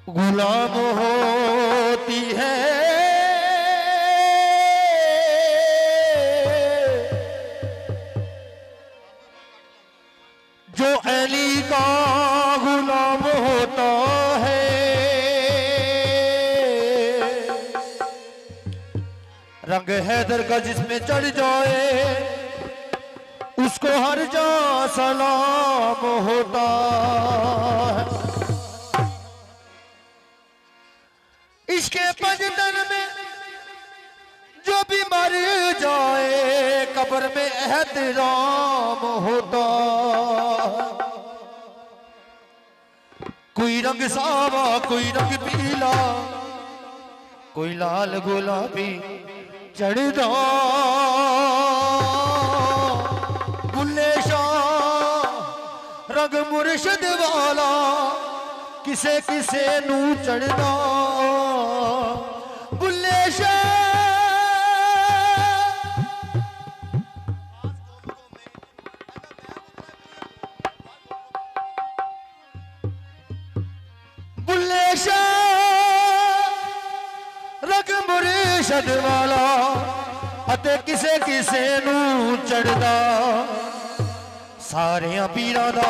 गुलाम होती है जो अली का गुलाम होता है। रंग हैदर का जिसमें चढ़ जाए उसको हर जा सलाम होता है। इसके पंजतन में जो भी मर जाए कब्र में एहतराम होता। कोई रंग सावा कोई रंग पीला कोई लाल गुलाबी चढ़दा बुल्ले शाह रंग मुर्शद वाला किसे किसे नू चढ़दा बुल्ले शाह। बुल्ले शाह रंग मुर्शद वाला अते किसे किसे नू चढ़दा सारे पीरां दा